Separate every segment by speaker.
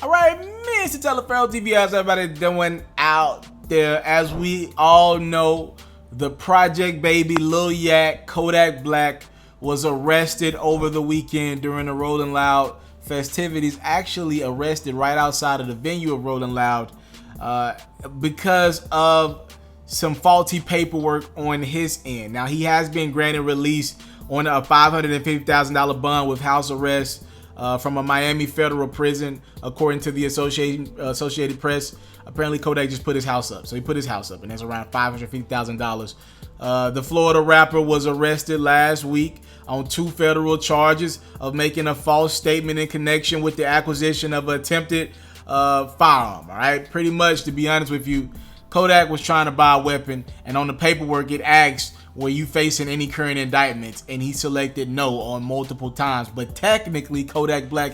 Speaker 1: All right, Mr. TALIAFERRO TV, how's everybody doing out there? As we all know, the Project Baby Lil Yak Kodak Black was arrested over the weekend during the Rolling Loud festivities. Actually arrested right outside of the venue of Rolling Loud because of some faulty paperwork on his end. Now, he has been granted release on a $550,000 bond with house arrest from a Miami federal prison, according to the Associated Press. Apparently, Kodak just put his house up. So he put his house up, and that's around $550,000. The Florida rapper was arrested last week on 2 federal charges of making a false statement in connection with the acquisition of an attempted firearm. All right, pretty much, to be honest with you, Kodak was trying to buy a weapon, and on the paperwork, it asked, were you facing any current indictments? And he selected no on multiple times. But technically, Kodak Black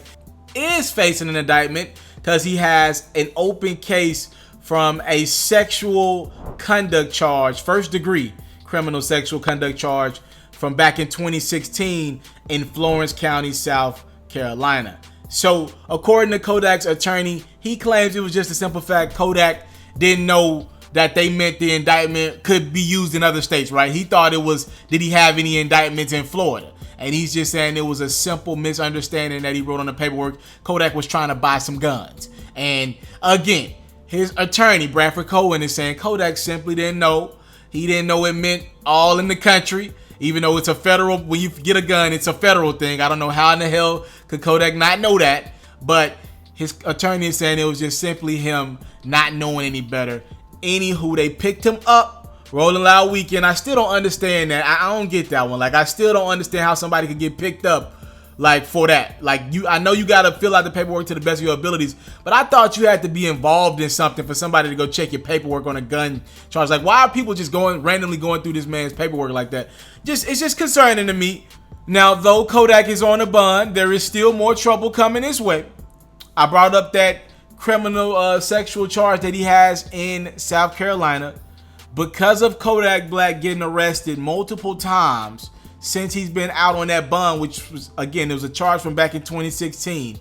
Speaker 1: is facing an indictment because he has an open case from a sexual conduct charge, first degree criminal sexual conduct charge from back in 2016 in Florence County, South Carolina. So according to Kodak's attorney, he claims it was just a simple fact Kodak didn't know that they meant the indictment could be used in other states, right? He thought it was, did he have any indictments in Florida? And he's just saying it was a simple misunderstanding that he wrote on the paperwork. Kodak was trying to buy some guns. And again, his attorney, Bradford Cohen, is saying Kodak simply didn't know. He didn't know it meant all in the country, even though it's a federal, when you get a gun, it's a federal thing. I don't know how in the hell could Kodak not know that, but his attorney is saying it was just simply him not knowing any better. Anywho, they picked him up, Rolling Loud weekend. I still don't understand that. I don't get that one. Like, I still don't understand how somebody could get picked up, like, for that. Like, I know you gotta fill out the paperwork to the best of your abilities, but I thought you had to be involved in something for somebody to go check your paperwork on a gun charge. Like, why are people just randomly going through this man's paperwork like that? It's just concerning to me. Now, though Kodak is on a bond, there is still more trouble coming his way. I brought up that criminal sexual charge that he has in South Carolina because of Kodak Black getting arrested multiple times since he's been out on that bond, which was, again, it was a charge from back in 2016.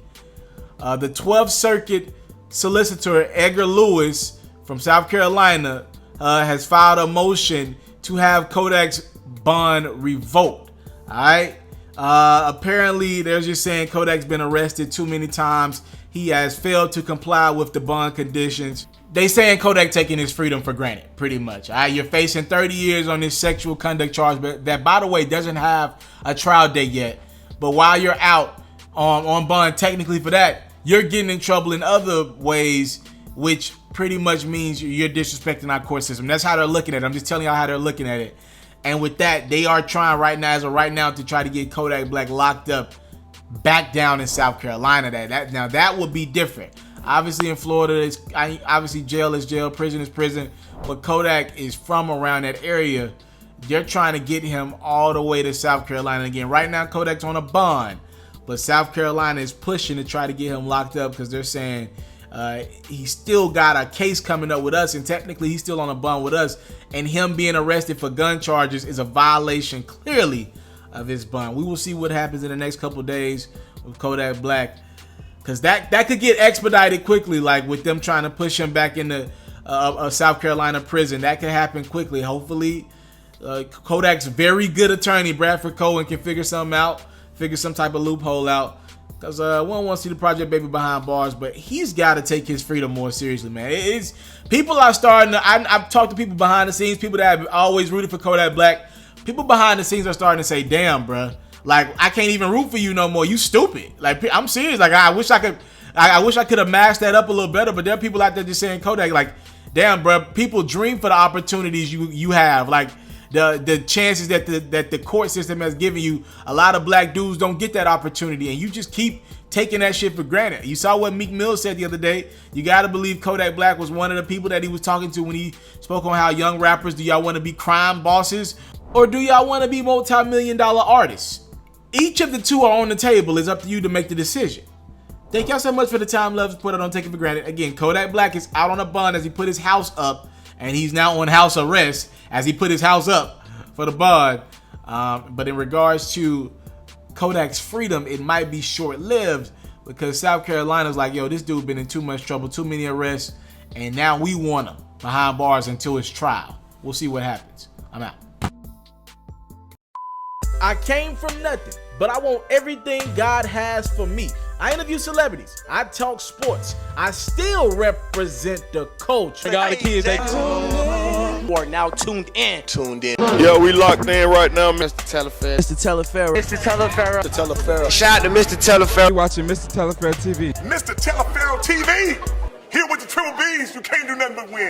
Speaker 1: The 12th Circuit solicitor Edgar Lewis from South Carolina has filed a motion to have Kodak's bond revoked. All right. Apparently, they're just saying Kodak's been arrested too many times. He has failed to comply with the bond conditions. They saying Kodak taking his freedom for granted, pretty much. All right, you're facing 30 years on this sexual conduct charge, but that, by the way, doesn't have a trial date yet. But while you're out on bond, technically for that, you're getting in trouble in other ways, which pretty much means you're disrespecting our court system. That's how they're looking at it. I'm just telling y'all how they're looking at it. And with that, they are trying right now, as of right now, to try to get Kodak Black locked up back down in South Carolina. Now that would be different. Obviously in Florida, obviously jail is jail, prison is prison, but Kodak is from around that area. They're trying to get him all the way to South Carolina again. Right now, Kodak's on a bond, but South Carolina is pushing to try to get him locked up because they're saying he's still got a case coming up with us, and technically he's still on a bond with us, and him being arrested for gun charges is a violation clearly of his bond. We will see what happens in the next couple days with Kodak Black, because that could get expedited quickly, like with them trying to push him back into a South Carolina prison. That could happen quickly. Hopefully Kodak's very good attorney, Bradford Cohen, can figure something out, figure some type of loophole out, because we don't want to see the Project Baby behind bars, but he's got to take his freedom more seriously, man. People are starting to, I've talked to people behind the scenes, people that have always rooted for Kodak Black. People behind the scenes are starting to say, damn, bruh, like, I can't even root for you no more. You stupid. Like, I'm serious. Like, I wish I could have masked that up a little better, but there are people out there just saying, Kodak, like, damn, bruh, people dream for the opportunities you have. Like, the chances that the court system has given you, a lot of black dudes don't get that opportunity, and you just keep taking that shit for granted. You saw what Meek Mill said the other day. You got to believe Kodak Black was one of the people that he was talking to when he spoke on how young rappers, do y'all want to be crime bosses, or do y'all want to be multi-million-dollar artists? Each of the two are on the table. It's up to you to make the decision. Thank y'all so much for the time, love. Put it on Take It For Granted. Again, Kodak Black is out on a bond as he put his house up, and he's now on house arrest as he put his house up for the bond. But in regards to Kodak's freedom, it might be short-lived, because South Carolina's like, yo, this dude been in too much trouble, too many arrests, and now we want him behind bars until his trial. We'll see what happens. I'm out.
Speaker 2: I came from nothing, but I want everything God has for me. I interview celebrities. I talk sports. I still represent the culture.
Speaker 3: I got the kids. You are now tuned in.
Speaker 4: Yo, we locked in right now, Mr.
Speaker 3: TALIAFERRO. Mr. TALIAFERRO. Mr. TALIAFERRO.
Speaker 4: Mr. TALIAFERRO. Shout out to Mr. TALIAFERRO.
Speaker 5: You watching Mr. TALIAFERRO TV.
Speaker 6: Mr. TALIAFERRO TV. Here with the triple B's, you can't do nothing but win.